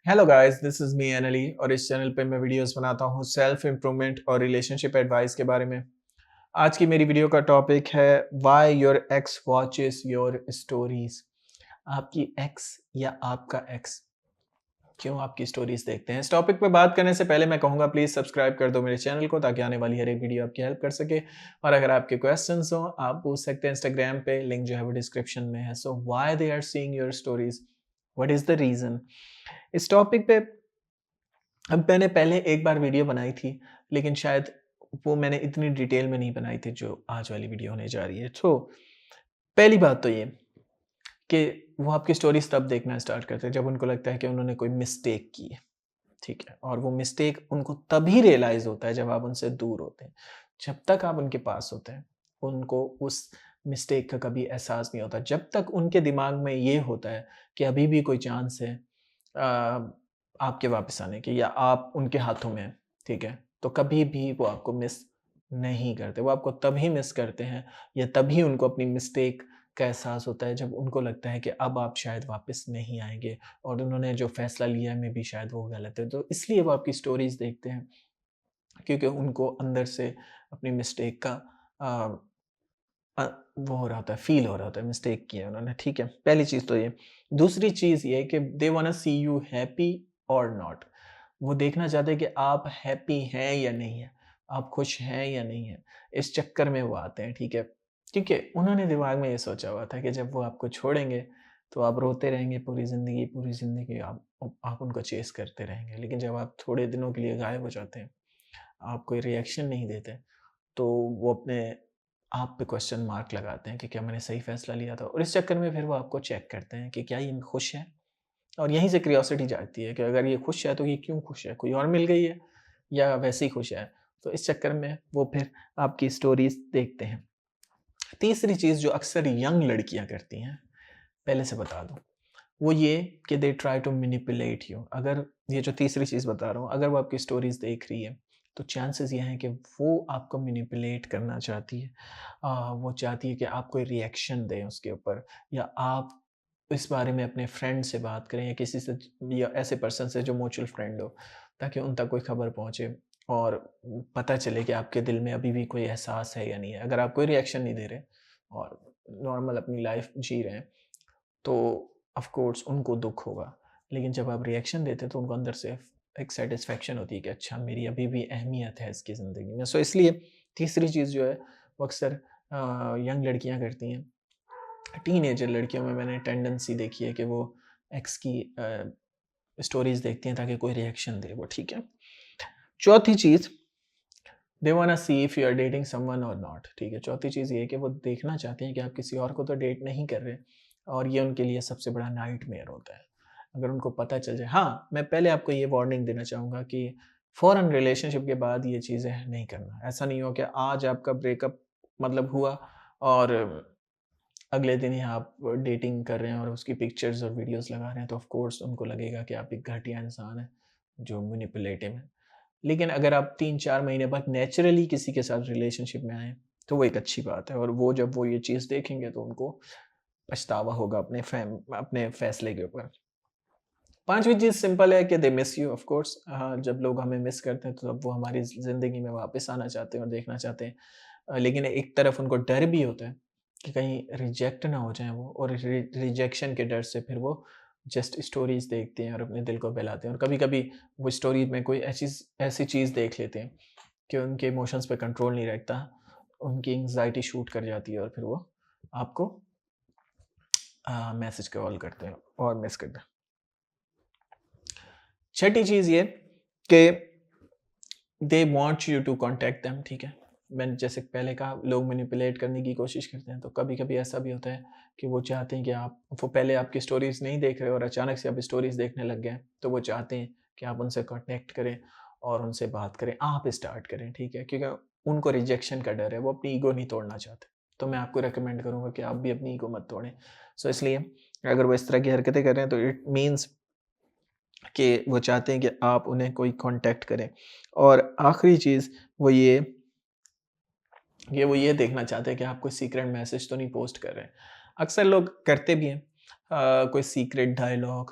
Hello guys, this is me only और इस channel पे मैं वीडियोस बनाता हूँ सेल्फ इम्प्रूवमेंट और रिलेशनशिप एडवाइस के बारे में। आज की मेरी वीडियो का टॉपिक है why your x watches your stories. आपकी एक्स या आपका एक्स क्यों आपकी स्टोरीज देखते हैं? इस टॉपिक पे बात करने से पहले मैं कहूँगा प्लीज़ सब्सक्राइब कर दो मेरे चैनल को ताकि आने वाली हर एक वीडियो आपकी हेल्प कर सके। और अगर आपके क्वेश्चंस हो आप पूछ सकते हैं इंस्टाग्राम पे, लिंक जो है वो डिस्क्रिप्शन में है। So why they are seeing your stories, what is the reason? इस टॉपिक पे अब मैंने पहले एक बार वीडियो बनाई थी, लेकिन शायद वो मैंने इतनी डिटेल में नहीं बनाई थी जो आज वाली वीडियो होने जा रही है। तो पहली बात तो ये कि वो आपकी स्टोरीज़ तब देखना स्टार्ट करते हैं जब उनको लगता है कि उन्होंने कोई मिस्टेक की है, ठीक है? और वो मिस्टेक उनको तभी रियलाइज़ होता है जब आप उनसे दूर होते हैं। जब तक आप उनके पास होते हैं, उनको उस मिस्टेक का कभी एहसास नहीं होता। जब तक उनके दिमाग में ये होता है कि अभी भी कोई चांस है आपके वापस आने की या आप उनके हाथों में हैं, ठीक है? तो कभी भी वो आपको मिस नहीं करते। वो आपको तभी मिस करते हैं या तभी उनको अपनी मिस्टेक का एहसास होता है जब उनको लगता है कि अब आप शायद वापस नहीं आएँगे और उन्होंने जो फ़ैसला लिया है मे बी शायद वो गलत है। तो इसलिए वो आपकी स्टोरीज़ देखते हैं क्योंकि उनको अंदर से अपनी मिस्टेक का अ वो हो रहा होता है, फ़ील हो रहा होता है, मिस्टेक की है उन्होंने, ठीक है? पहली चीज़ तो ये। दूसरी चीज़ ये कि दे वांना सी यू हैप्पी और नॉट। वो देखना चाहते हैं कि आप हैप्पी हैं या नहीं हैं, आप खुश हैं या नहीं हैं। इस चक्कर में वो आते हैं, ठीक है? क्योंकि उन्होंने दिमाग में ये सोचा हुआ था कि जब वो आपको छोड़ेंगे, तो आप रोते रहेंगे पूरी ज़िंदगी आप उनको चेज़ करते रहेंगे। लेकिन जब आप थोड़े दिनों के लिए गायब हो जाते हैं, आप कोई रिएक्शन नहीं देते, तो वो अपने आप पे क्वेश्चन मार्क लगाते हैं कि क्या मैंने सही फ़ैसला लिया था? और इस चक्कर में फिर वो आपको चेक करते हैं कि क्या ये खुश है? और यहीं से क्यूरियोसिटी जागती है कि अगर ये खुश है तो ये क्यों खुश है? कोई और मिल गई है या वैसे ही खुश है? तो इस चक्कर में वो फिर आपकी स्टोरीज़ देखते हैं। तीसरी चीज़ जो अक्सर यंग लड़कियाँ करती हैं, पहले से बता दूँ, वो ये कि they try to manipulate you. अगर ये जो तीसरी चीज़ बता रहा हूँ, अगर वो आपकी स्टोरीज़ देख रही है, तो चांसेस ये हैं कि वो आपको मैनिपुलेट करना चाहती है। वो चाहती है कि आप कोई रिएक्शन दें उसके ऊपर या आप इस बारे में अपने फ्रेंड से बात करें या किसी से या ऐसे पर्सन से जो म्यूचुअल फ्रेंड हो, ताकि उन तक कोई खबर पहुँचे और पता चले कि आपके दिल में अभी भी कोई एहसास है या नहीं है। अगर आप कोई रिएक्शन नहीं दे रहे और नॉर्मल अपनी लाइफ़ जी रहे हैं, तो ऑफ़ कोर्स उनको दुःख होगा। लेकिन जब आप रिएक्शन देते हैं तो उनको अंदर से एक सैटिस्फैक्शन होती है कि अच्छा मेरी अभी भी अहमियत है इसकी ज़िंदगी में। सो इसलिए तीसरी चीज़ जो है वो अक्सर यंग लड़कियाँ करती हैं। टीनेजर लड़कियों में मैंने टेंडेंसी देखी है कि वो एक्स की स्टोरीज़ देखती हैं ताकि कोई रिएक्शन दे वो, ठीक है? चौथी चीज़, they wanna see if you are dating someone और नॉट, ठीक है? चौथी चीज़ ये है कि वो देखना चाहते हैं कि आप किसी और को तो डेट नहीं कर रहे और ये उनके लिए सबसे बड़ा नाइटमेयर होता है। अगर उनको पता चल जाए, हाँ, मैं पहले आपको ये वार्निंग देना चाहूँगा कि फ़ौरन रिलेशनशिप के बाद ये चीज़ें नहीं करना। ऐसा नहीं हो कि आज आपका ब्रेकअप मतलब हुआ और अगले दिन ही आप डेटिंग कर रहे हैं और उसकी पिक्चर्स और वीडियोज़ लगा रहे हैं, तो ऑफ़ कोर्स उनको लगेगा कि आप एक घटिया इंसान हैं, जो मैनिपुलेटिव है। लेकिन अगर आप 3-4 महीने बाद नेचुरली किसी के साथ रिलेशनशिप में आएँ, तो वो एक अच्छी बात है और वो जब वो ये चीज़ देखेंगे तो उनको पछतावा होगा अपने फैसले के ऊपर। 5वीं चीज़ सिंपल है कि they miss you of course. जब लोग हमें मिस करते हैं, तो तब वो हमारी ज़िंदगी में वापस आना चाहते हैं और देखना चाहते हैं। लेकिन एक तरफ उनको डर भी होता है कि कहीं रिजेक्ट ना हो जाएँ वो और रिजेक्शन के डर से फिर वो जस्ट स्टोरीज़ देखते हैं और अपने दिल को बहलाते हैं और कभी-कभी वो स्टोरी में कोई ऐसी चीज़ देख लेते हैं कि उनके इमोशंस पे कंट्रोल नहीं रहता, उनकी एंग्ज़ायटी शूट कर जाती है और फिर वो आपको मैसेज कॉल करते हैं और मिस करते हैं। छठी चीज़ ये कि they want you to contact them, ठीक है? मैंने जैसे पहले कहा लोग मैनिपुलेट करने की कोशिश करते हैं, तो कभी-कभी ऐसा भी होता है कि वो चाहते हैं कि वो पहले आपकी स्टोरीज़ नहीं देख रहे और अचानक से आप स्टोरीज़ देखने लग गए, तो वो चाहते हैं कि आप उनसे कॉन्टैक्ट करें और उनसे बात करें, आप स्टार्ट करें, ठीक है? क्योंकि उनको रिजेक्शन का डर है, वो अपनी ईगो नहीं तोड़ना चाहते। तो मैं आपको रिकमेंड करूँगा कि आप भी अपनी ईगो मत तोड़ें। सो इसलिए अगर वो इस तरह की हरकतें कर रहे हैं, तो इट मीन्स कि वो चाहते हैं कि आप उन्हें कोई कॉन्टैक्ट करें। और आखिरी चीज़ वो ये देखना चाहते हैं कि आप कोई सीक्रेट मैसेज तो नहीं पोस्ट कर रहे हैं। अक्सर लोग करते भी हैं कोई सीक्रेट डायलॉग